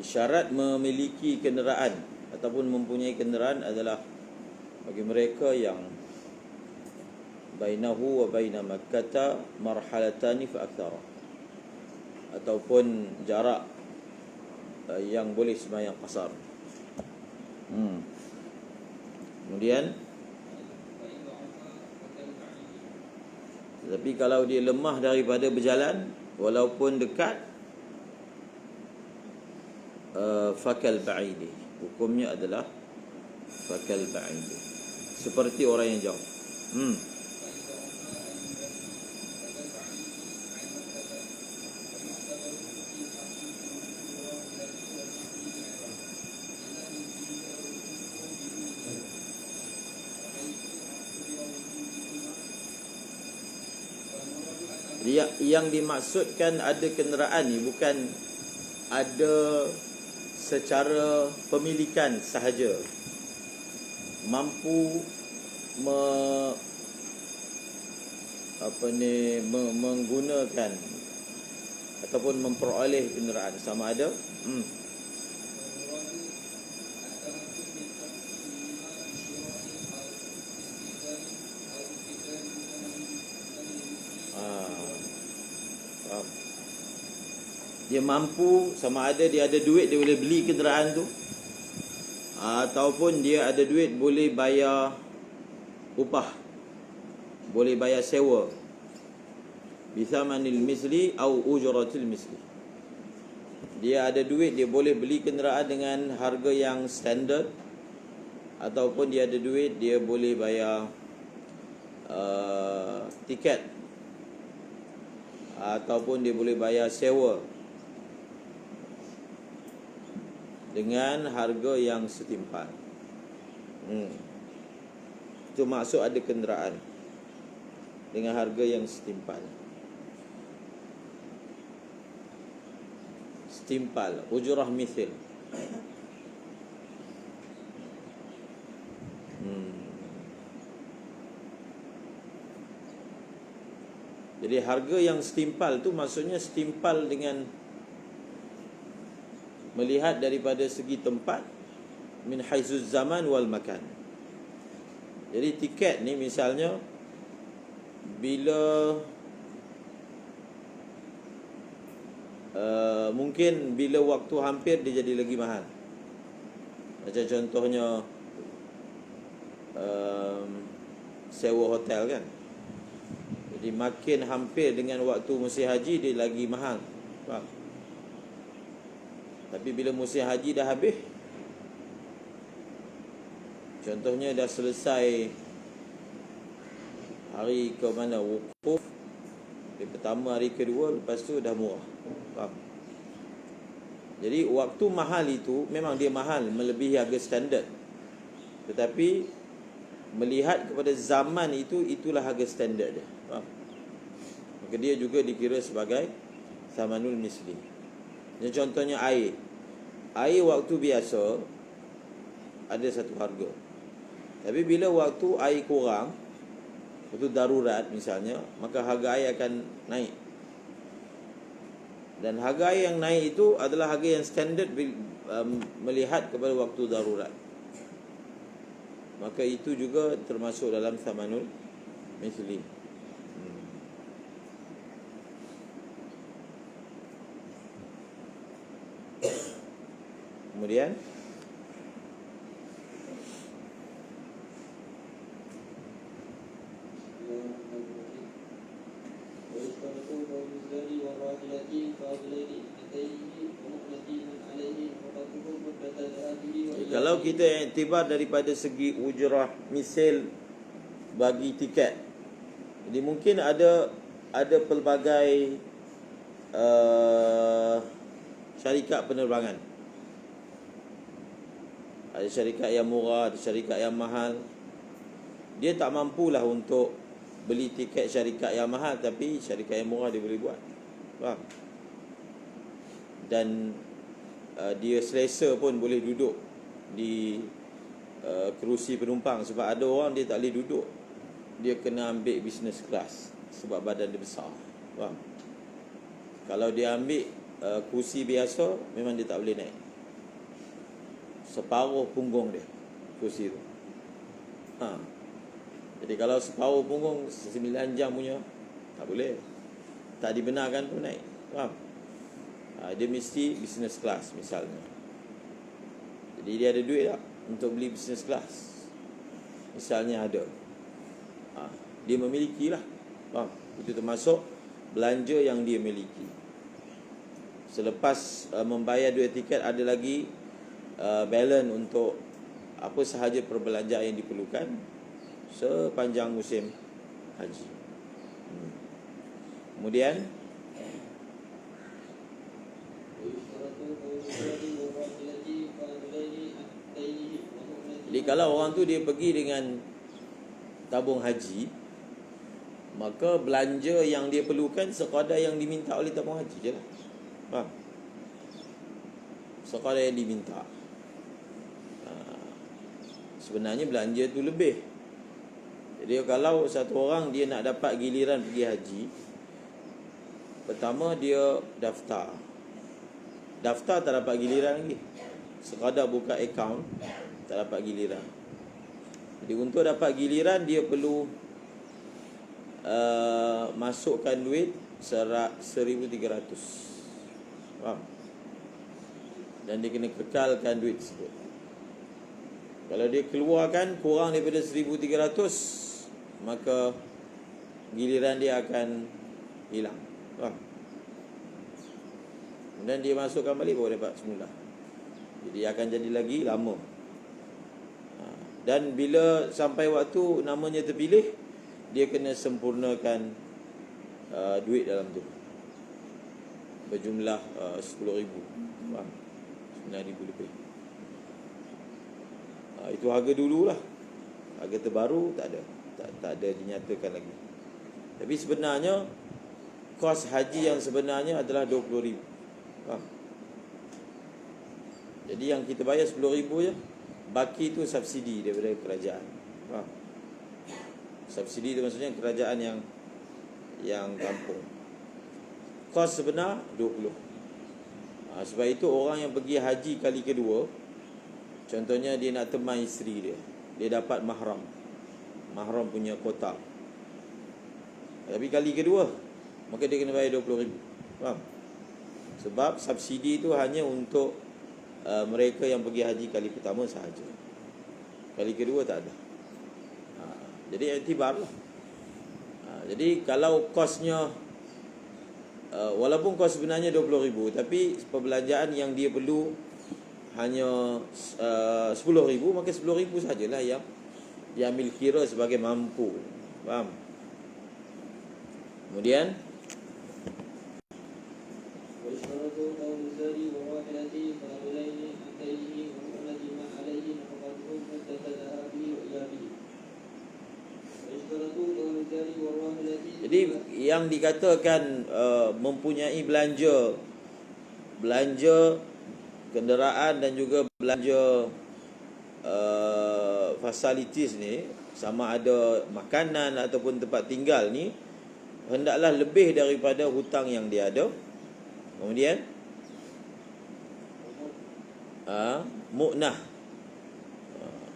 Syarat memiliki kenderaan ataupun mempunyai kenderaan adalah bagi mereka yang bainahu wa baina Makkah marhalatani fa akthara, ataupun jarak yang boleh sembahyang qasar. Kemudian tapi kalau dia lemah daripada berjalan walaupun dekat, fakal ba'idi, hukumnya adalah fakal ba'idi, seperti orang yang jauh. Yang dimaksudkan ada kenderaan ni bukan ada secara pemilikan sahaja, mampu menggunakan ataupun memperoleh kenderaan, sama ada dia mampu, sama ada dia ada duit dia boleh beli kenderaan tu, ataupun dia ada duit boleh bayar upah, boleh bayar sewa, bisamanil misli au ujratil misli. Dia ada duit, dia boleh beli kenderaan dengan harga yang standard, ataupun dia ada duit dia boleh bayar tiket, ataupun dia boleh bayar sewa dengan harga yang setimpal. Itu maksud ada kenderaan dengan harga yang setimpal. Setimpal, ujrah mithil. Jadi harga yang setimpal tu maksudnya setimpal dengan melihat daripada segi tempat, min haizuz zaman wal makan. Jadi tiket ni misalnya bila mungkin bila waktu hampir dia jadi lagi mahal. Macam contohnya sewa hotel kan. Jadi makin hampir dengan waktu musim haji dia lagi mahal. Faham? Tapi bila musim haji dah habis, contohnya dah selesai hari ke mana wukuf, hari pertama, hari kedua, lepas tu dah murah. Faham? Jadi waktu mahal itu memang dia mahal melebihi harga standard, tetapi melihat kepada zaman itu, itulah harga standard dia. Faham? Maka dia juga dikira sebagai samanul misli. Contohnya air. Air waktu biasa ada satu harga. Tapi bila waktu air kurang, waktu darurat misalnya, maka harga air akan naik. Dan harga air yang naik itu adalah harga yang standard melihat kepada waktu darurat. Maka itu juga termasuk dalam samanul misli. Kemudian kalau kita iktibar daripada segi ujrah misil bagi tiket, jadi mungkin ada pelbagai syarikat penerbangan. Ada syarikat yang murah, ada syarikat yang mahal. Dia tak mampulah untuk beli tiket syarikat yang mahal, tapi syarikat yang murah dia boleh buat. Faham? Dan dia selesa pun boleh duduk di kerusi penumpang. Sebab ada orang dia tak boleh duduk, dia kena ambil business class sebab badan dia besar. Faham? Kalau dia ambil kursi biasa, memang dia tak boleh naik. separuh punggung dia kursi tu. Jadi kalau separuh punggung 9 jam punya, tak boleh. Tak dibenarkan pun naik. Faham? Dia mesti business class misalnya. Jadi dia ada duit tak untuk beli business class? Misalnya ada. Dia memiliki lah. Faham? Itu termasuk belanja yang dia miliki. Selepas membayar duit tiket, ada lagi balance untuk apa sahaja perbelanjaan yang diperlukan sepanjang musim haji. Kemudian jadi kalau orang tu dia pergi dengan tabung haji, maka belanja yang dia perlukan sekadar yang diminta oleh tabung haji je lah. Faham? Sekadar yang diminta. Sebenarnya belanja tu lebih. Jadi kalau satu orang dia nak dapat giliran pergi haji, pertama dia daftar. Daftar tak dapat giliran lagi. Sekadar buka akaun tak dapat giliran. Jadi untuk dapat giliran dia perlu masukkan duit 1,300. Faham? Dan dia kena kekalkan duit tersebut. Kalau dia keluarkan kurang daripada 1,300, maka giliran dia akan hilang. Faham? Kemudian dia masukkan balik baru dapat semula. Jadi akan jadi lagi lama. Dan bila sampai waktu namanya terpilih, dia kena sempurnakan duit dalam tu berjumlah 10,000. Faham? 9,000 lebih. Itu harga dululah. Harga terbaru tak ada. Tak ada dinyatakan lagi. Tapi sebenarnya kos haji yang sebenarnya adalah 20,000. Faham? Jadi yang kita bayar 10,000 je. Baki tu subsidi daripada kerajaan. Faham? Subsidi tu maksudnya kerajaan yang kampung. Kos sebenar 20. Sebab itu orang yang pergi haji kali kedua, contohnya dia nak teman isteri dia, dia dapat mahram. Mahram punya kotak. Tapi kali kedua, maka dia kena bayar 20,000. Faham? Sebab subsidi tu hanya untuk mereka yang pergi haji kali pertama sahaja. Kali kedua tak ada. Jadi iktibar lah. Jadi kalau kosnya walaupun kos sebenarnya 20,000, tapi perbelanjaan yang dia perlu hanya 10,000, maka 10,000 sajalah yang diambil kira sebagai mampu. Faham? Kemudian jadi yang dikatakan mempunyai belanja kenderaan dan juga belanja facilities ni, sama ada makanan ataupun tempat tinggal ni, hendaklah lebih daripada hutang yang dia ada. Kemudian mu'nah.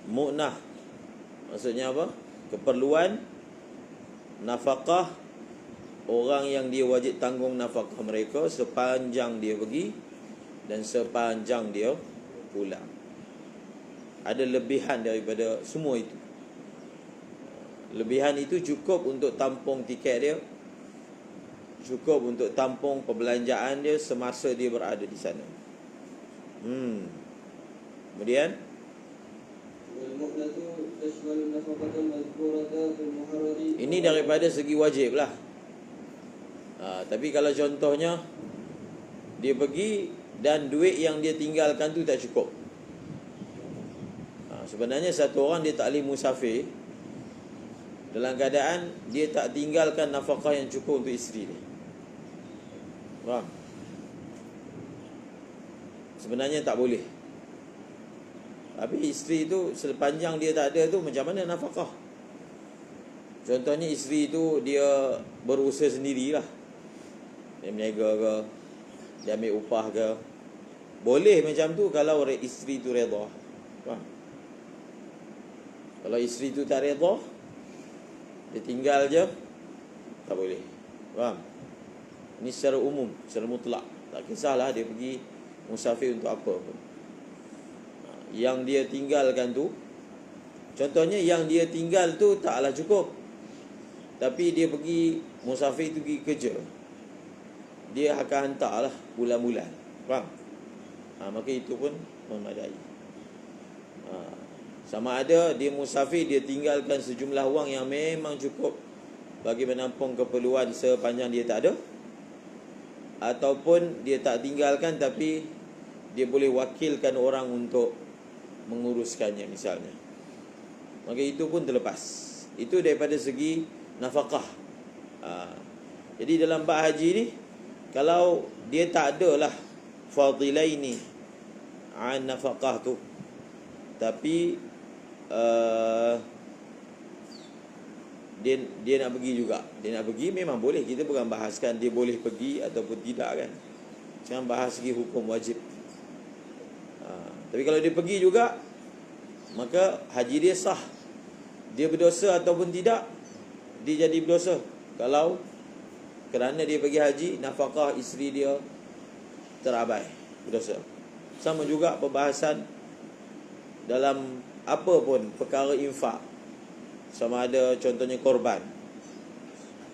Mu'nah maksudnya apa? Keperluan nafkah orang yang dia wajib tanggung nafkah mereka sepanjang dia pergi dan sepanjang dia pulang. Ada lebihan daripada semua itu. Lebihan itu cukup untuk tampung tiket dia, cukup untuk tampung perbelanjaan dia semasa dia berada di sana. Kemudian ini daripada segi wajib lah. Tapi kalau contohnya dia pergi dan duit yang dia tinggalkan tu tak cukup, sebenarnya satu orang dia tak boleh musafir dalam keadaan dia tak tinggalkan nafkah yang cukup untuk isteri dia. Faham? Sebenarnya tak boleh. Tapi isteri tu sepanjang dia tak ada tu, macam mana nafkah? Contohnya isteri tu dia berusaha sendirilah, dia meniaga ke, dia ambil upah ke, boleh macam tu kalau isteri tu redha. Faham? Kalau isteri tu tak redha, dia tinggal je, tak boleh. Faham? Ini secara umum, secara mutlak. Tak kisahlah dia pergi musafir untuk apa pun. Yang dia tinggalkan tu, contohnya yang dia tinggal tu taklah cukup, tapi dia pergi musafir tu pergi kerja, dia akan hantarlah bulan-bulan. Faham? Maka itu pun memadai. Sama ada dia musafir, dia tinggalkan sejumlah wang yang memang cukup bagi menampung keperluan sepanjang dia tak ada, ataupun dia tak tinggalkan tapi dia boleh wakilkan orang untuk menguruskannya misalnya, maka itu pun terlepas. Itu daripada segi nafkah. Jadi dalam bab haji ni, kalau dia tak adalah fadilaini an nafkah tu, tapi dia nak pergi juga. Dia nak pergi memang boleh. Kita bukan bahaskan dia boleh pergi ataupun tidak kan. Jangan bahas segi hukum wajib. Tapi kalau dia pergi juga, maka haji dia sah. Dia berdosa ataupun tidak, dia jadi berdosa kalau kerana dia pergi haji, nafkah isteri dia terabai, berdosa. Sama juga perbahasan dalam apa pun perkara infak, sama ada contohnya korban.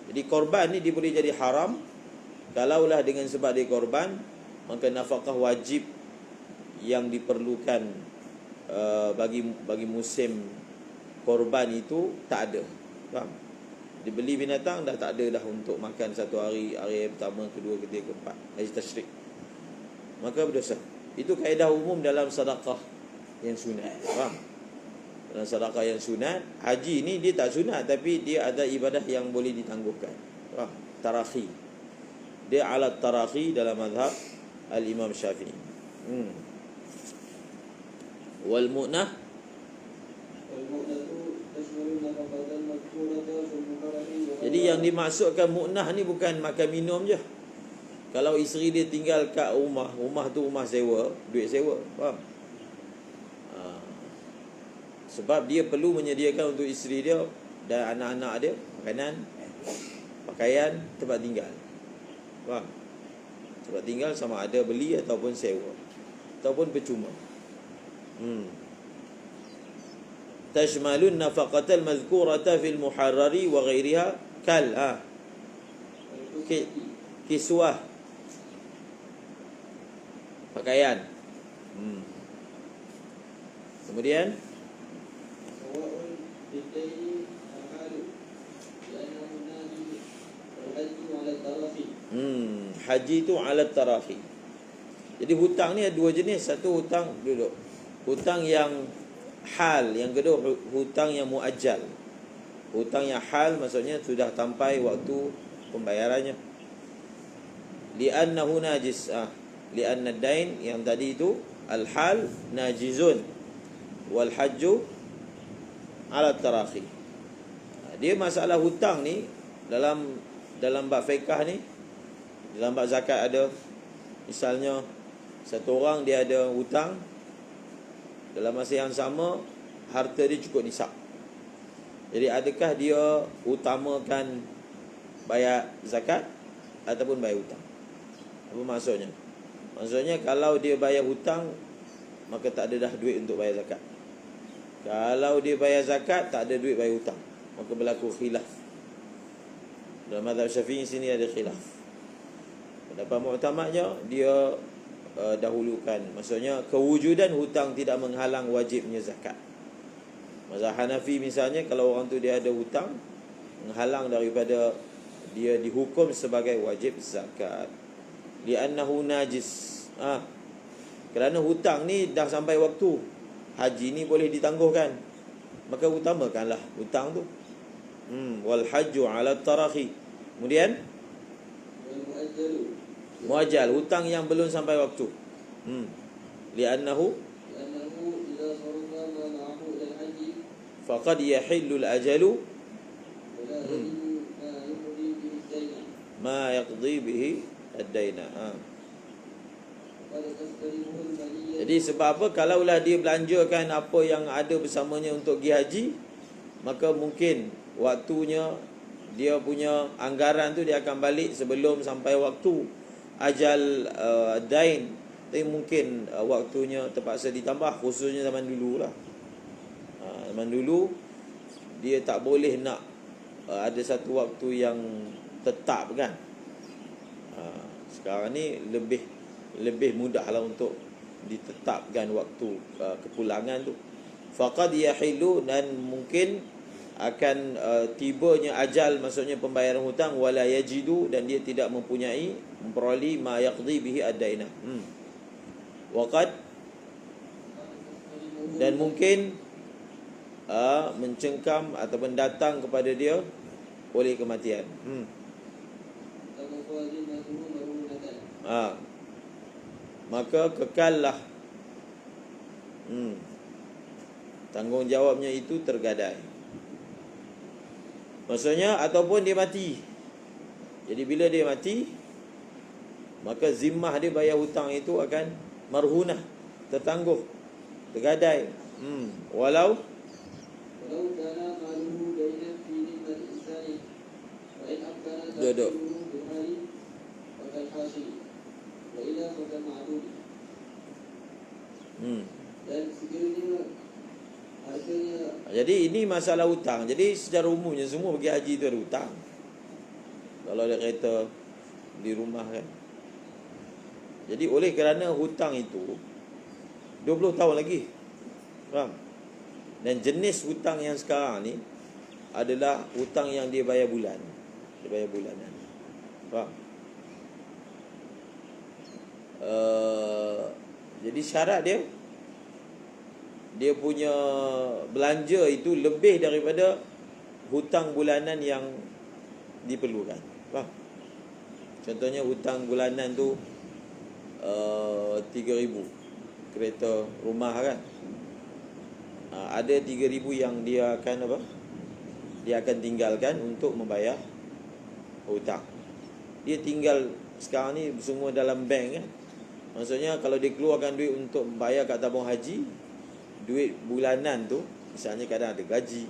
Jadi korban ni dia boleh jadi haram kalaulah dengan sebab dia korban, maka nafkah wajib yang diperlukan bagi musim korban itu tak ada. Faham? Dia beli binatang dah tak ada dah untuk makan satu hari, hari pertama, kedua, ketiga, keempat, haji tasyrik, maka berdosa. Itu kaedah umum dalam sedekah yang sunat. Faham? Dalam sedekah yang sunat, haji ni dia tak sunat tapi dia ada ibadah yang boleh ditangguhkan. Faham? Tarakhi. Dia ala tarakhi dalam mazhab al-Imam Syafi'i. Wal mu'nah, jadi yang dimaksudkan mu'nah ni bukan makan minum je. Kalau isteri dia tinggal kat rumah, rumah tu rumah sewa, duit sewa. Faham? Sebab dia perlu menyediakan untuk isteri dia dan anak-anak dia makanan, pakaian, tempat tinggal. Faham? Tempat tinggal sama ada beli ataupun sewa, ataupun percuma. Tashmalun nafaqatal madhkurata fil muharrari wa ghairiha kal kiswah, pakaian. Kemudian haji tu ala tarafi. Jadi hutang ni ada dua jenis. Satu hutang duduk, hutang yang hal. Yang kedua hutang yang muajjal. Hutang yang hal maksudnya sudah sampai waktu pembayarannya. Li'annahu najis. Li'anna ad-dain yang tadi itu al-hal najizun wal hajju ala tarafi. Dia masalah hutang ni dalam bab fiqh ni, dalam bab zakat ada, misalnya satu orang dia ada hutang, dalam masa yang sama harta dia cukup nisab. Jadi adakah dia utamakan bayar zakat ataupun bayar hutang? Apa maksudnya? Maksudnya kalau dia bayar hutang, maka tak ada dah duit untuk bayar zakat. Kalau dia bayar zakat, tak ada duit bayar hutang, maka berlaku khilaf. Dalam mazhab Syafi'i sini ada khilaf. Pendapat muktamadnya dia dahulukan, maksudnya kewujudan hutang tidak menghalang wajibnya zakat. Mazhab Hanafi misalnya, kalau orang tu dia ada hutang, menghalang daripada dia dihukum sebagai wajib zakat. Li'annahu najis. Kerana hutang ni dah sampai waktu haji ni boleh ditangguhkan, maka utamakanlah hutang tu. Wal hajju ala tarakhi. Kemudian muajjal, hutang yang belum sampai waktu. Li'annahu idza sarfa ma ma'ahu al-haji faqad yahillu al-ajalu ma yaqdi bihi ad-daina. Jadi sebab apa? Kalaulah dia belanjakan apa yang ada bersamanya untuk pergi haji, maka mungkin waktunya, dia punya anggaran tu dia akan balik sebelum sampai waktu ajal dain. Tapi mungkin waktunya terpaksa ditambah, khususnya zaman dulu lah. Zaman dulu dia tak boleh nak ada satu waktu yang tetap kan. Sekarang ni lebih mudah lah untuk ditetapkan waktu kepulangan tu. Faqad yahilu, dan mungkin akan tibanya ajal, maksudnya pembayaran hutang, wala yajidu, dan dia tidak memperoleh ma yaqdi bihi ad-dainah. Waqad, dan mungkin mencengkam ataupun datang kepada dia oleh kematian. Maka kekallah tanggungjawabnya itu tergadai. Maksudnya ataupun dia mati. Jadi bila dia mati, maka zimmah dia bayar hutang itu akan marhunah, tertangguh, tergadai. Walau kana maluhu dainan fi dhimmat insani wa in abtana duduk bihari wa kal hasil wa ila fa ma'dud. Dan sekiranya harganya, jadi ini masalah hutang. Jadi secara umumnya semua pergi haji itu ada hutang. Kalau ada kereta di rumah kan. Jadi oleh kerana hutang itu 20 tahun lagi, faham? Dan jenis hutang yang sekarang ni adalah hutang yang dia bayar bulan. Dia bayar bulanan, faham? Jadi syarat dia punya belanja itu lebih daripada hutang bulanan yang diperlukan, faham? Contohnya hutang bulanan tu 3,000 kereta rumah kan. Ada 3,000 yang dia akan dia akan tinggalkan untuk membayar hutang. Dia tinggal sekarang ni semua dalam bank kan. Maksudnya kalau dia keluarkan duit untuk membayar kat tabung haji, duit bulanan tu, misalnya kadang ada gaji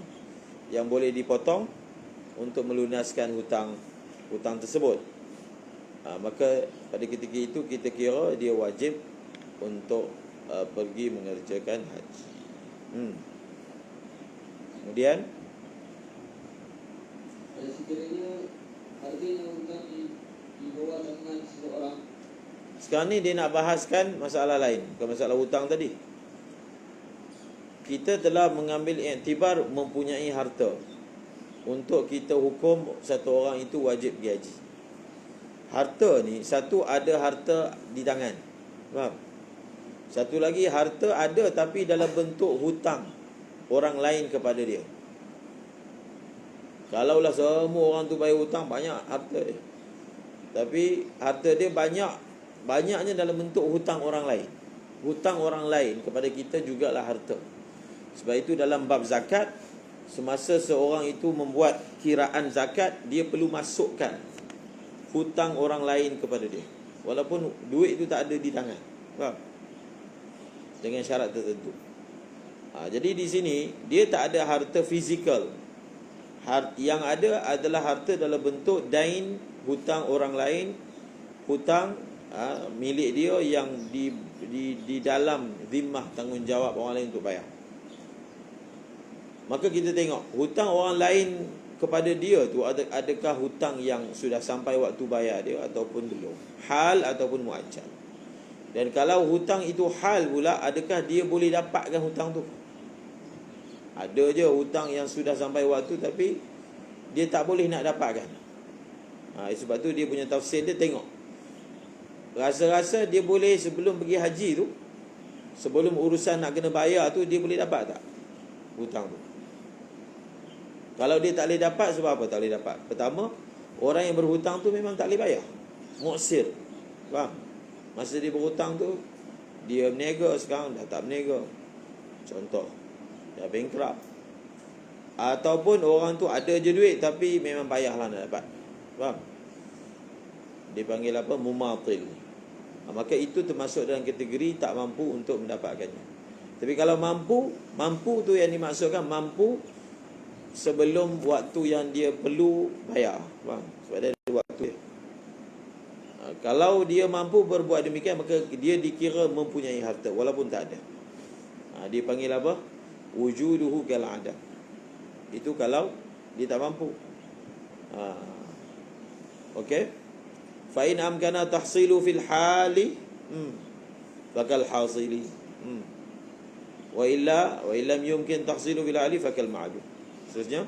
yang boleh dipotong untuk melunaskan hutang tersebut. Maka pada ketika itu kita kira dia wajib untuk pergi mengerjakan haji. Kemudian sekiranya harganya hutang dibawa dengan seseorang. Sekarang ni dia nak bahaskan masalah lain, bukan masalah hutang tadi. Kita telah mengambil iktibar mempunyai harta untuk kita hukum satu orang itu wajib pergi haji. Harta ni, satu ada harta di tangan, faham? Satu lagi harta ada tapi dalam bentuk hutang orang lain kepada dia. Kalaulah semua orang tu bayar hutang, banyak harta dia, tapi harta dia banyaknya dalam bentuk hutang orang lain. Hutang orang lain kepada kita jugalah harta. Sebab itu dalam bab zakat, semasa seorang itu membuat kiraan zakat, dia perlu masukkan hutang orang lain kepada dia, walaupun duit itu tak ada di tangan, faham? Dengan syarat tertentu. Jadi di sini dia tak ada harta fizikal. Yang ada adalah harta dalam bentuk dain, hutang orang lain, hutang milik dia yang di dalam zimmah, tanggungjawab orang lain untuk bayar. Maka kita tengok hutang orang lain kepada dia tu, adakah hutang yang sudah sampai waktu bayar dia ataupun belum, hal ataupun muajjal. Dan kalau hutang itu hal pula, adakah dia boleh dapatkan hutang tu? Ada je hutang yang sudah sampai waktu tapi dia tak boleh nak dapatkan. Sebab tu dia punya tafsir dia tengok, rasa-rasa dia boleh sebelum pergi haji tu, sebelum urusan nak kena bayar tu, dia boleh dapat tak hutang tu? Kalau dia tak boleh dapat, sebab apa tak boleh dapat? Pertama, orang yang berhutang tu memang tak boleh bayar, muksir, faham? Masa dia berhutang tu, dia berniaga, sekarang dah tak berniaga, contoh, dah bankrupt. Ataupun orang tu ada je duit tapi memang payahlah nak dapat, faham? Dia panggil apa? Mumatil. Maka itu termasuk dalam kategori tak mampu untuk mendapatkannya. Tapi kalau mampu tu yang dimaksudkan mampu sebelum waktu yang dia perlu bayar. Faham? Sebab dia ada waktu dia. Kalau dia mampu berbuat demikian, maka dia dikira mempunyai harta walaupun tak ada. Dia panggil apa? Wujuduhu kal adam. Itu kalau dia tak mampu. Okey. Fa in amkana tahsilu fil hali fakal hasili. Wa illam yumkin tahsilu fil hali fakal ma'dum. Seterusnya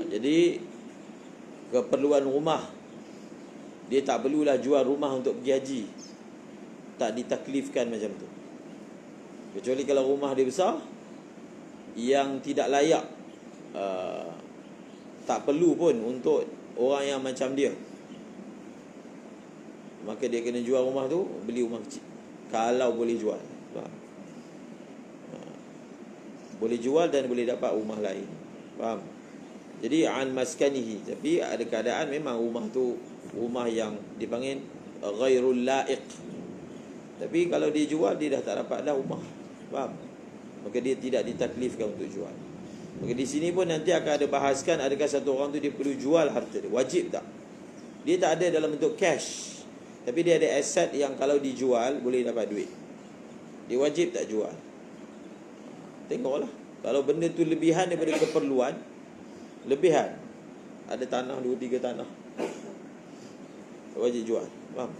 jadi keperluan rumah, dia tak perlulah jual rumah untuk pergi haji, tak ditaklifkan macam tu. Kecuali kalau rumah dia besar yang tidak layak, tak perlu pun untuk orang yang macam dia, maka dia kena jual rumah tu, beli rumah kecil. Kalau boleh jual, boleh jual dan boleh dapat rumah lain. Faham? Jadi an maskanihi, tapi ada keadaan memang rumah tu rumah yang dipanggil ghairul laiq. Tapi kalau dia jual, dia dah tak dapat dah rumah. Faham? Maka dia tidak ditaklifkan untuk jual. Maka di sini pun nanti akan ada bahaskan, adakah satu orang tu dia perlu jual harta dia, wajib tak? Dia tak ada dalam bentuk cash, tapi dia ada aset yang kalau dijual boleh dapat duit. Dia wajib tak jual? Tengoklah. Kalau benda tu lebihan daripada keperluan, lebihan, ada tanah 2-3 tanah, wajib jual. Faham?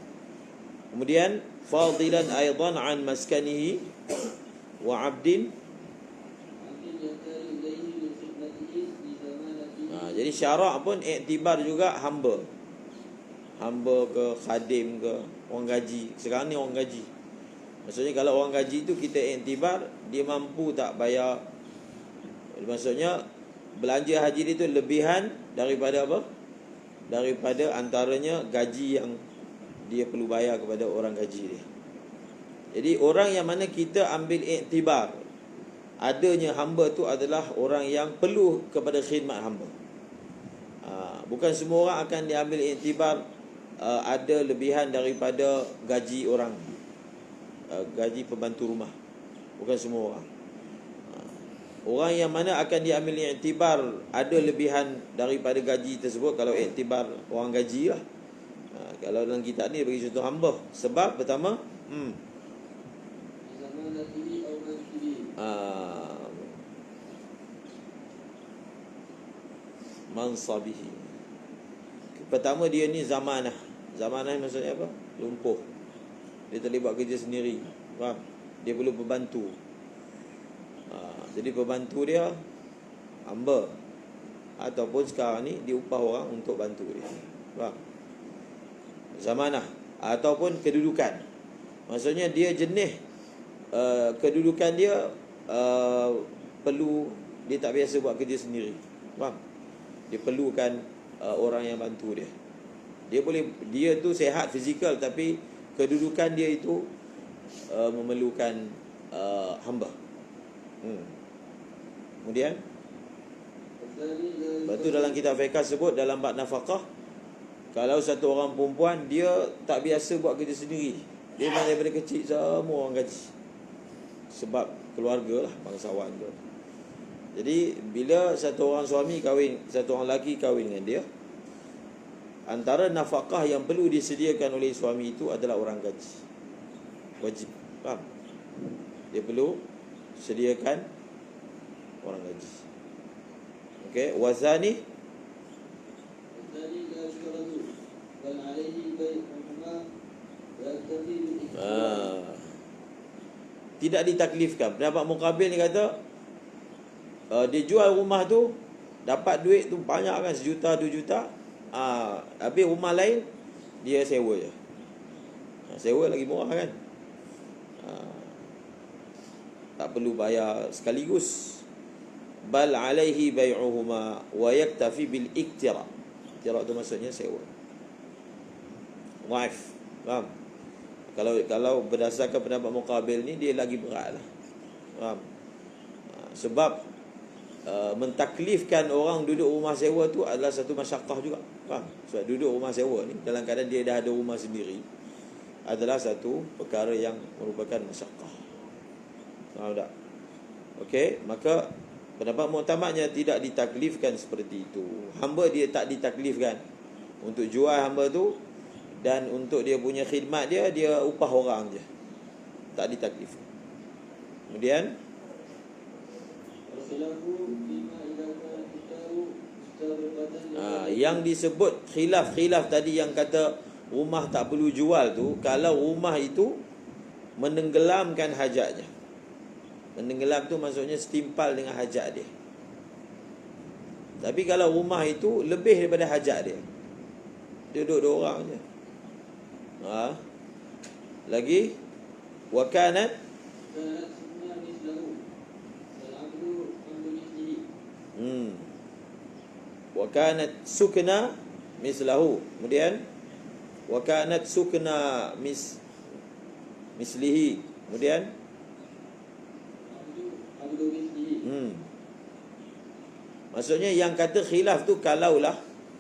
Kemudian fadilan aidan an maskanihi wa 'abdin. Jadi syarak pun iktibar juga hamba ke, khadim ke, orang gaji. Sekarang ni orang gaji. Maksudnya kalau orang gaji tu kita iktibar dia mampu tak bayar. Maksudnya belanja haji dia tu lebihan daripada apa? Daripada antaranya gaji yang dia perlu bayar kepada orang gaji dia. Jadi orang yang mana kita ambil iktibar adanya hamba tu adalah orang yang perlu kepada khidmat hamba. Bukan semua orang akan diambil iktibar ada lebihan daripada gaji orang, gaji pembantu rumah. Bukan semua orang. Orang yang mana akan diambil iktibar ada lebihan daripada gaji tersebut, kalau iktibar orang gaji lah. Kalau dalam kitab ni bagi contoh hamba. Sebab pertama mansabihi. Pertama dia ni zamanah. Zamanah maksudnya apa? Lumpuh. Dia tak boleh buat kerja sendiri. Faham? Dia perlu pembantu. Jadi pembantu dia hamba, ataupun sekarang ni dia upah orang untuk bantu dia. Faham? Zamanah. Ataupun kedudukan. Maksudnya dia jenis kedudukan dia perlu, dia tak biasa buat kerja sendiri. Faham? Dia perlukan orang yang bantu dia. Dia tu sihat fizikal, tapi kedudukan dia itu memerlukan hamba. Kemudian lepas tu dalam kitab fiqh sebut dalam bab nafkah, kalau satu orang perempuan dia tak biasa buat kerja sendiri, dia memang daripada kecil semua orang gaji, sebab keluarga lah, bangsawan tu. Jadi bila satu orang suami kahwin, satu orang lelaki kahwin dengan dia, antara nafkah yang perlu disediakan oleh suami itu adalah orang gaji. Wajib. Faham? Dia perlu sediakan orang gaji. Okey, wazani tidak ditaklifkan. Pendapat muqabil ni kata dia jual rumah tu, dapat duit tu banyak kan, 1 juta 2 juta. Habis rumah lain dia sewa je. Sewa lagi murah kan. Tak perlu bayar sekaligus. Bal alaihi bai'uhuma wa yaktafi bil iktira. Iktira tu maksudnya sewa. wife. Faham? Kalau berdasarkan pendapat Muqabil ni, dia lagi berat lah. Faham? Sebab mentaklifkan orang duduk rumah sewa tu adalah satu masyaqqah juga. Faham? Sebab duduk rumah sewa ni dalam keadaan dia dah ada rumah sendiri adalah satu perkara yang merupakan masyaqqah. Faham tak? Okey, maka pendapat muktamadnya tidak ditaklifkan seperti itu. Hamba dia tak ditaklifkan untuk jual hamba tu, dan untuk dia punya khidmat dia upah orang je. Tak ditaklifkan. Kemudian yang disebut khilaf tadi yang kata rumah tak perlu jual tu, kalau rumah itu menenggelamkan hajatnya. Menenggelam tu maksudnya setimpal dengan hajat dia. Tapi kalau rumah itu lebih daripada hajat dia, duduk dua orang je. Lagi wakanat wakanat sukna mislahu. Kemudian wakanat sukna mislihi. Kemudian maksudnya yang kata khilaf tu kalaulah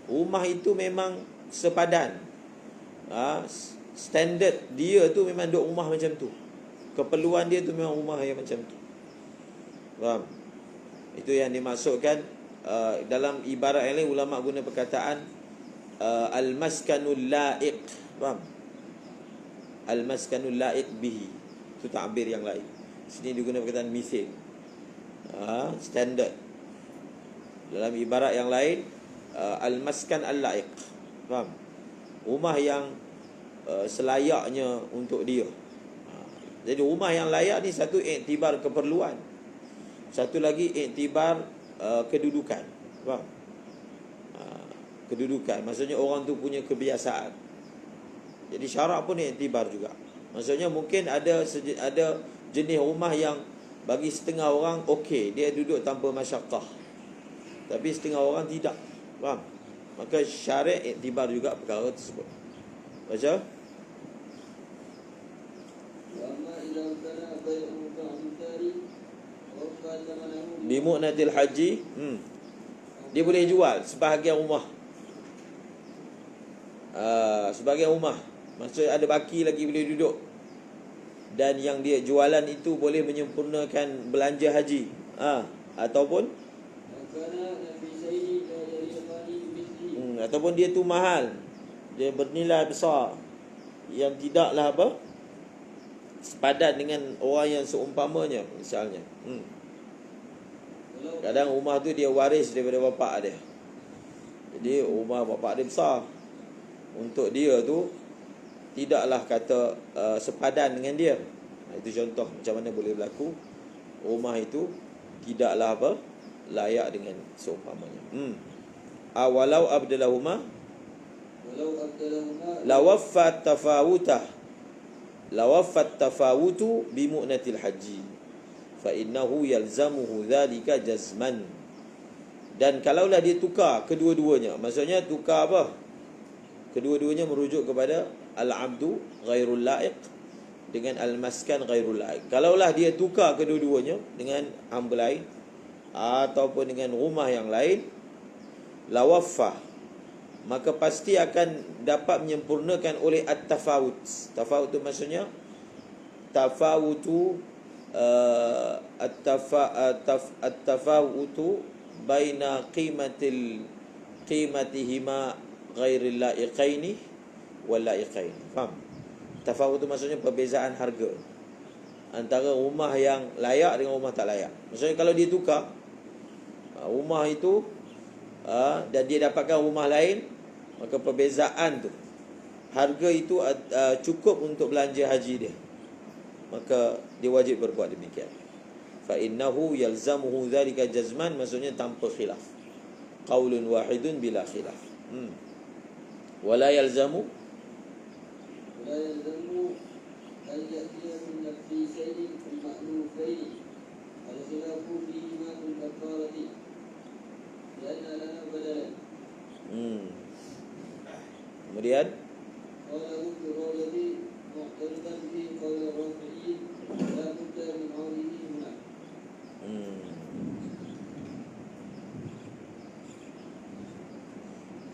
rumah itu memang sepadan, standard dia tu memang duduk rumah macam tu, keperluan dia tu memang rumah yang macam tu. Faham? Itu yang dimaksudkan dalam ibarat yang lain ulama guna perkataan al-maskanul la'iq. Faham? Al-maskanul la'iq bihi. Itu ta'bir yang lain. Sini digunakan perkataan mithil. Standard. Dalam ibarat yang lain al-maskan al-la'iq. Faham? Rumah yang selayaknya untuk dia. Jadi rumah yang layak ni satu iktibar keperluan, satu lagi iktibar kedudukan. Faham? Kedudukan maksudnya orang tu punya kebiasaan. Jadi syarak pun iktibar juga. Maksudnya mungkin ada jenis rumah yang bagi setengah orang okey, dia duduk tanpa masyaqqah, tapi setengah orang tidak. Faham? Maka syariat iktibar juga perkara tersebut. Baca bimu'natil haji, dia boleh jual sebahagian rumah. Sebahagian rumah maksudnya ada baki lagi boleh duduk, dan yang dia jualan itu boleh menyempurnakan belanja haji, ataupun ataupun dia tu mahal, dia bernilai besar yang tidaklah sepadan dengan orang yang seumpamanya misalnya. Kadang rumah tu dia waris daripada bapak dia, jadi rumah bapak dia besar, untuk dia tu tidaklah kata sepadan dengan dia. Itu contoh macam mana boleh berlaku rumah itu tidaklah layak dengan seumpamanya. Walau abdalahuma lawaffat tafawutu bimu'natil haji fa innahu yalzamuhu dhalika jazman. Dan kalaulah dia tukar kedua-duanya, maksudnya tukar apa? Kedua-duanya merujuk kepada al-abdu ghairul la'iq dengan al-maskan ghairul la'iq. Kalaulah dia tukar kedua-duanya dengan hamba lain ataupun dengan rumah yang lain, lawaffah, maka pasti akan dapat menyempurnakan oleh at-tafawut. Tafawut itu maksudnya tafawutu at-tafawutu baina qimatihima ghairil la'iqaini wal la'iqain. Faham? Tafawut itu maksudnya perbezaan harga antara rumah yang layak dengan rumah tak layak. Maksudnya kalau dia tukar rumah itu dan dia dapatkan rumah lain, maka perbezaan tu harga itu cukup untuk belanja haji dia, maka dia wajib berbuat demikian. Fa innahu yalzamuhu dhalika jazman, maksudnya tanpa khilaf, qaulun wahidun bila khilaf. Wala yalzamu an ya'tiya min nafsihi al-ma'lufaini al-khilafu fihi ma al-kafarati lianna lana badalan. Kemudian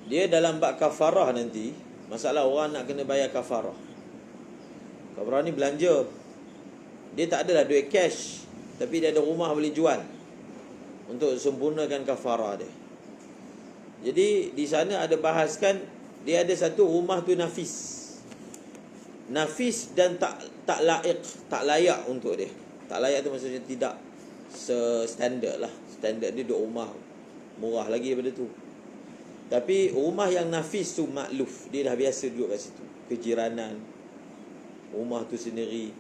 Dia dalam bab kafarah nanti, masalah orang nak kena bayar kafarah. Kafarah ni belanja. Dia tak adalah duit cash, tapi dia ada rumah boleh jual untuk sempurnakan kafarah dia. Jadi di sana ada bahaskan dia ada satu rumah tu nafis. Nafis dan tak layak untuk dia. Tak layak tu maksudnya tidak standard lah. Standard dia duduk rumah murah lagi daripada tu. Tapi rumah yang nafis tu makluf, dia dah biasa duduk kat situ. Kejiranan, rumah tu sendiri.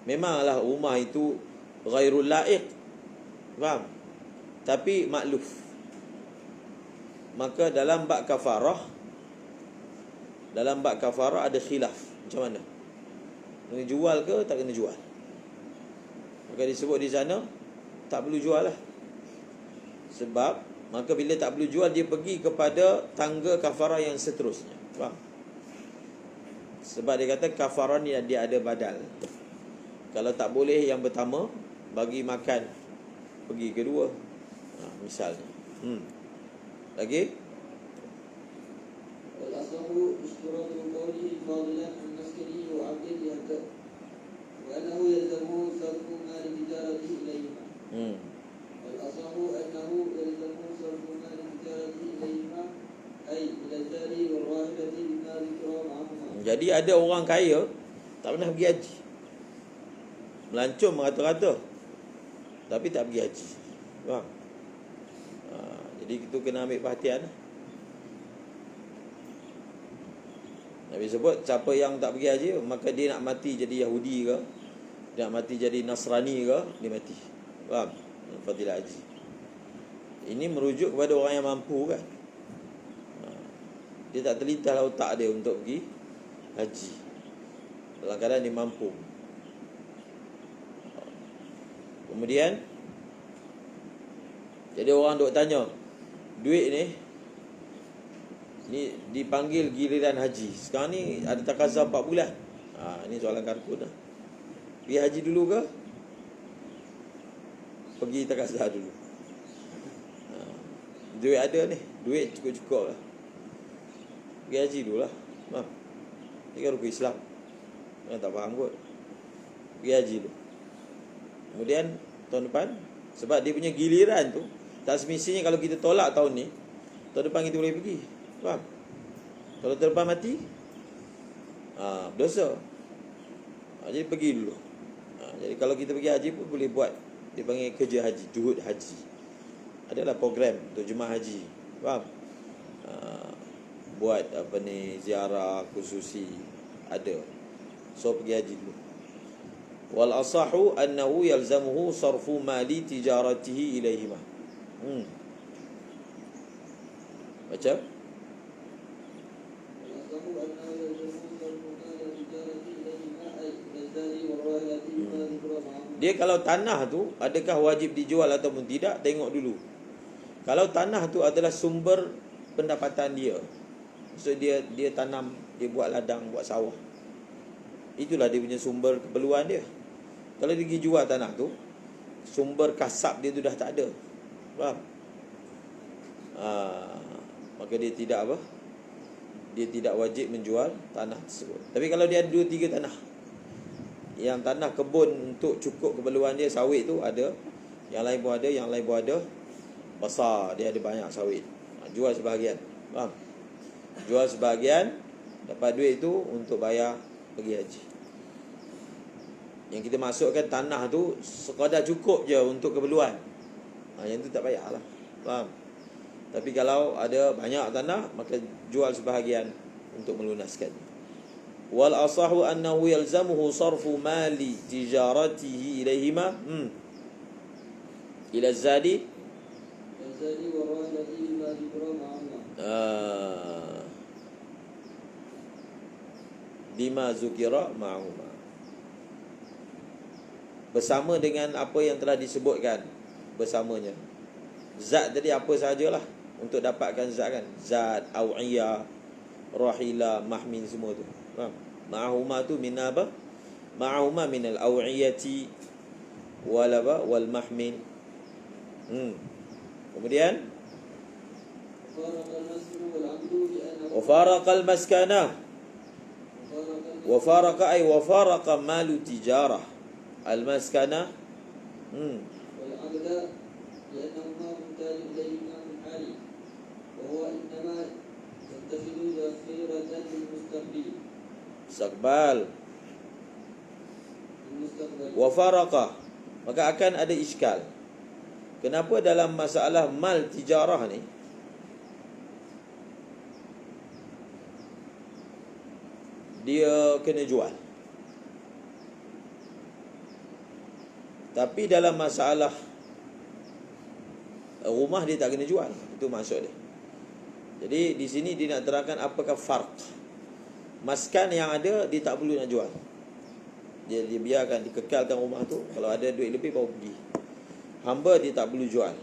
Memanglah rumah itu ghairul la'iq, faham? Tapi makluf. Maka dalam bab kafarah ada khilaf. Macam mana? Kena jual ke tak kena jual? Maka disebut di sana tak perlu jual lah. Sebab maka bila tak perlu jual, dia pergi kepada tangga kafarah yang seterusnya. Faham? Sebab dia kata kafarah ni dia ada badal. Kalau tak boleh yang pertama, bagi makan, pergi kedua. Misalnya. Lagi? Al-asahu istiratu qawlihi fadilan an maskani wa 'abdin yahda wa annahu yalzamu sarfu mali tijaratihi ilayhima. Al-asahu annahu yalzamu sarfu mali tijaratihi ilayhima ay ila al-jari wal rahilati bima dhikra ma'ahuma. Jadi ada orang kaya tak pernah pergi haji, melancong merata-rata, tapi tak pergi haji. Faham? Jadi itu kena ambil perhatian. Nabi sebut siapa yang tak pergi haji, maka dia nak mati jadi Yahudi ke, dia nak mati jadi Nasrani ke, dia mati. Faham? Fadilah haji. Ini merujuk kepada orang yang mampu kan. Dia tak terlintas lah otak dia untuk pergi haji dalam keadaan dia mampu. Kemudian jadi orang duk tanya, duit ni dipanggil giliran haji. Sekarang ni ada takazah 4 bulan. Ini soalan karkun lah. Pergi haji dulu ke? Pergi takazah dulu. Duit ada ni, duit cukup-cukup lah. Pergi haji dulu lah. Ini kan rukun Islam. Yang tak faham kot. Pergi haji dulu. Kemudian tahun depan, sebab dia punya giliran tu tak semestinya kalau kita tolak tahun ni, tahun depan kita boleh pergi. Faham? Kalau tahun depan mati, berdosa. Jadi pergi dulu. Jadi kalau kita pergi haji pun boleh buat, dia panggil kerja haji, juhud haji. Adalah program untuk jemaah haji. Faham? Buat ziarah khususi ada. So pergi haji dulu. Wal asahu annahu yalzamuhu sarfu mali tijaratihi ilaihima. Baca. Dia kalau tanah tu adakah wajib dijual ataupun tidak, tengok dulu. Kalau tanah tu adalah sumber pendapatan dia, so dia tanam, dia buat ladang, buat sawah, itulah dia punya sumber keperluan dia. Kalau dia pergi jual tanah tu, sumber kasab dia tu dah tak ada. Faham? Maka dia tidak apa? Dia tidak wajib menjual tanah tersebut. Tapi kalau dia ada 2-3 tanah, yang tanah kebun untuk cukup keperluan dia, sawit tu ada, yang lain pun ada, yang lain pun ada, besar, dia ada banyak sawit, jual sebahagian. Faham? Jual sebahagian, dapat duit tu untuk bayar pergi haji. Yang kita masukkan tanah tu sekadar cukup je untuk keperluan, yang tu tak payahlah. Faham? Tapi kalau ada banyak tanah, maka jual sebahagian untuk melunaskan. Wal asahu annahu yalzamuhu sarfu mali tijaratihi ilaihima ila zadi wa rahilati bima dhikra ma'ahuma. Bima zukira ma'ahuma, bersama dengan apa yang telah disebutkan bersamanya. Zat tadi apa sahajalah untuk dapatkan zat kan. Zat, awiyah, rahila, mahmin, semua tu. Faham? Ma'ahuma tu min apa? Ma'ahuma min al-aw'iyati wal apa? Wal mahmin. Kemudian وفارق المسكنة وفارق أي وفارق مال تجارة المسكنة والعبد لأنهما محتاج إليهما في الحال وهو إنما يتخذ ذخيرة للمستقبل وفارق, maka akan ada iskal. Kenapa dalam masalah mal tijarah ni dia kena jual, tapi dalam masalah rumah dia tak kena jual? Itu maksud dia. Jadi di sini dia nak terangkan apakah farq. Maskan yang ada dia tak perlu nak jual, dia biarkan, dikekalkan rumah tu. Kalau ada duit lebih baru pergi. Hamba dia tak perlu jual.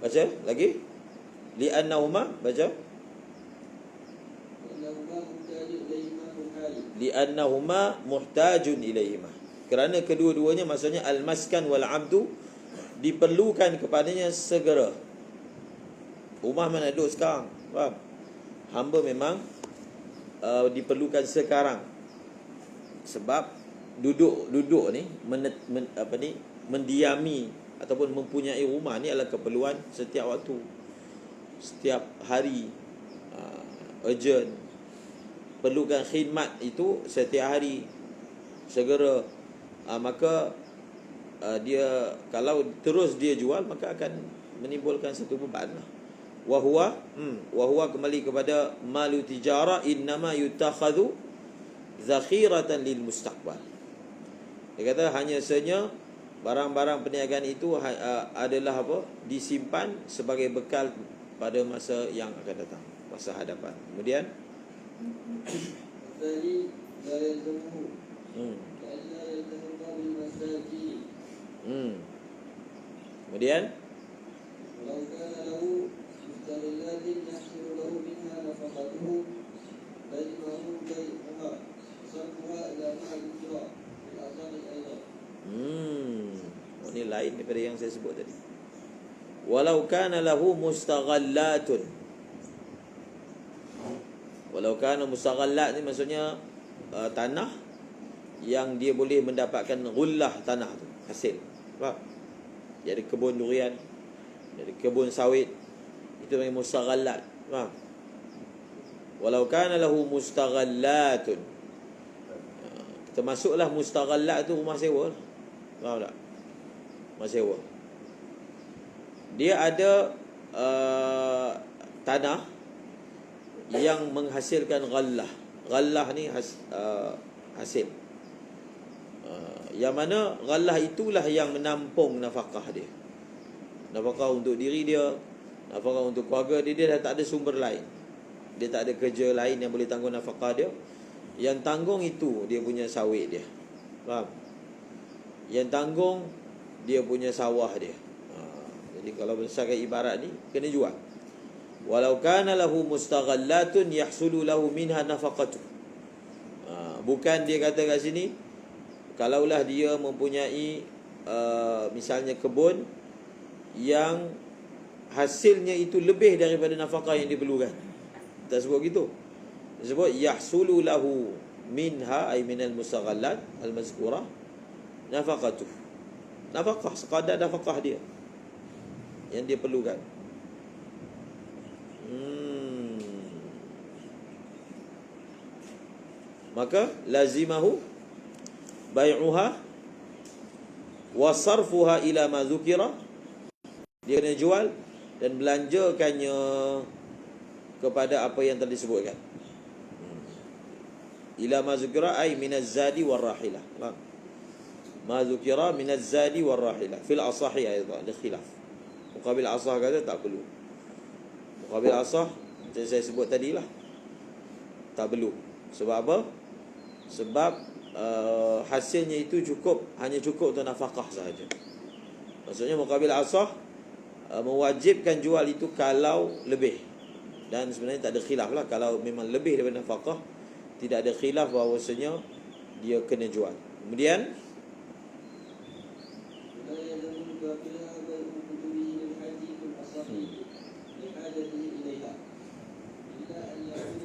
Baca lagi. Li'annahuma, baca. Li'annahuma muhtajun ilaihima. Kerana kedua-duanya, maksudnya al-maskan wal 'abdu, diperlukan kepadanya segera. Rumah mana duduk sekarang, faham? Hamba memang diperlukan sekarang. Sebab duduk ni, mendiami ataupun mempunyai rumah ni adalah keperluan setiap waktu, setiap hari, urgent. Perlukan khidmat itu setiap hari, segera. Maka dia, kalau terus dia jual, maka akan menimbulkan satu beban lah. Wahuwa kembali kepada malu tijarah innama yutakhadhu zakhiratan lil mustaqbal. Dia kata hanya saja barang-barang perniagaan itu adalah apa? Disimpan sebagai bekal pada masa yang akan datang, masa hadapan. Kemudian kemudian ini lain daripada yang saya sebut tadi. Walau kana lahu mustaghallatun. Walau kana mustaghallat ni maksudnya tanah yang dia boleh mendapatkan ghullah tanah tu, hasil. Faham? Dia ada kebun durian, dia ada kebun sawit, itu namanya mustaghallat. Faham? Walau kana lahu mustaghallatun. Termasuklah mustaghallat tu rumah sewa. Faham tak? Rumah sewa. Dia ada tanah yang menghasilkan ghallah. Ghallah ni hasil. Yang mana ghallah itulah yang menampung nafkah dia. Nafkah untuk diri dia, nafkah untuk keluarga dia. Dia dah tak ada sumber lain. Dia tak ada kerja lain yang boleh tanggung nafkah dia. Yang tanggung itu dia punya sawit dia. Faham? Yang tanggung dia punya sawah dia. Jadi kalau berdasarkan ibarat ni, kena jual. Walau kana lahu mustaghallatun yahsulu lahu minha nafaqatu. Bukan dia kata kat sini, kalaulah dia mempunyai misalnya kebun yang hasilnya itu lebih daripada nafkah yang diperlukan. Tak sebut gitu. Dia sebut yahsulu lahu minha ay minal mustaghallat al-mazkurah nafaqatu. Nafkah, sekadar nafkah dia yang dia perlukan. Maka lazimahu bai'uha wa sarfuha ila ma dzukira. Dia kena jual dan belanjakannya kepada apa yang telah disebutkan. Ila ma dzukira ay minaz zadi war rahilah. Ma dzukira minaz zadi war rahilah fil asahi aidan li khilaf. Muqabil asah kata tak perlu. Muqabil asah macam saya sebut tadilah, tak perlu. Sebab apa? Sebab hasilnya itu hanya cukup untuk nafkah sahaja. Maksudnya muqabil asah mewajibkan jual itu kalau lebih. Dan sebenarnya tak ada khilaf lah, kalau memang lebih daripada nafkah, tidak ada khilaf bahawasanya dia kena jual. Kemudian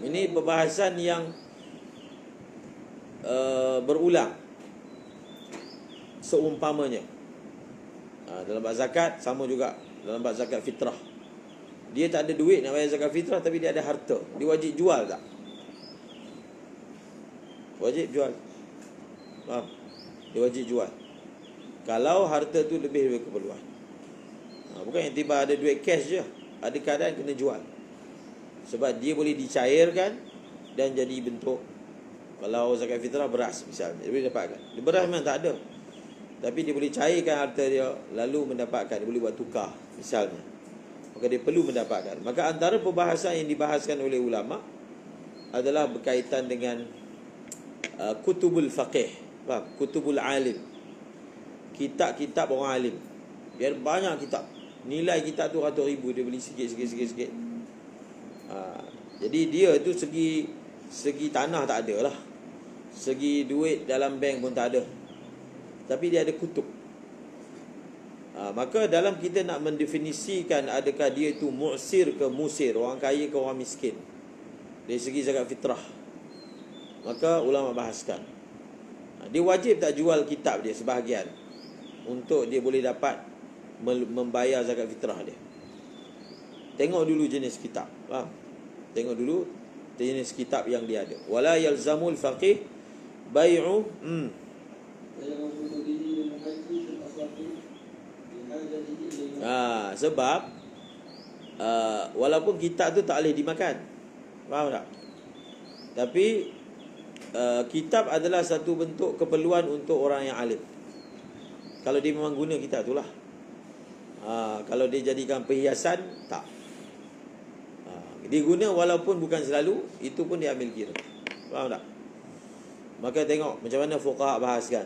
ini pembahasan yang berulang seumpamanya. Dalam bab zakat sama juga. Dalam bab zakat fitrah, dia tak ada duit nak bayar zakat fitrah, tapi dia ada harta, dia wajib jual tak? Wajib jual. Faham? Dia wajib jual kalau harta tu lebih dari keperluan. Bukan yang tiba ada duit cash je, ada keadaan kena jual. Sebab dia boleh dicairkan dan jadi bentuk, kalau zakat fitrah beras misalnya, dia boleh dapatkan. Dia beras memang tak ada, tapi dia boleh cairkan harta dia, lalu mendapatkan, dia boleh buat tukar misalnya, maka dia perlu mendapatkan. Maka antara perbahasan yang dibahaskan oleh ulama adalah berkaitan dengan kutubul faqih, faham? Kutubul alim, kitab-kitab orang alim. Biar banyak kitab, nilai kitab tu ratus ribu, dia beli sikit. Jadi dia tu segi tanah tak ada lah, segi duit dalam bank pun tak ada, tapi dia ada kutub. Maka dalam kita nak mendefinisikan adakah dia itu mu'sir ke musir, orang kaya ke orang miskin, dari segi zakat fitrah, maka ulama bahaskan dia wajib tak jual kitab dia sebahagian untuk dia boleh dapat membayar zakat fitrah dia. Tengok dulu jenis kitab, faham? Tengok dulu jenis kitab yang dia ada. Wala yalzamul faqih bai'u sebab walaupun kitab tu tak boleh dimakan, faham tak? Tapi kitab adalah satu bentuk keperluan untuk orang yang alim, kalau dia memang guna kitab tu lah. Kalau dia jadikan perhiasan, tak. Dia guna walaupun bukan selalu, itu pun dia ambil kira, faham tak? Maka tengok macam mana fuqaha bahaskan,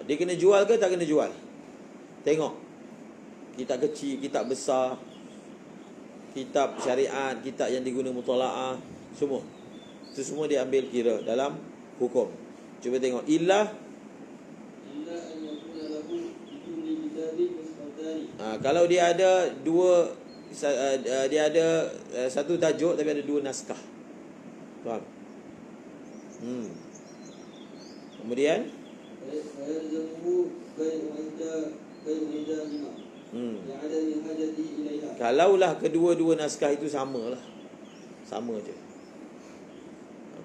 dia kena jual ke tak kena jual. Tengok kitab kecil, kitab besar, kitab syariat, kitab yang diguna mutala'ah, semua itu semua dia ambil kira dalam hukum. Cuba tengok kalau dia ada dia ada satu tajuk tapi ada dua naskah, faham? Kemudian kalaulah kedua-dua naskah itu sama je,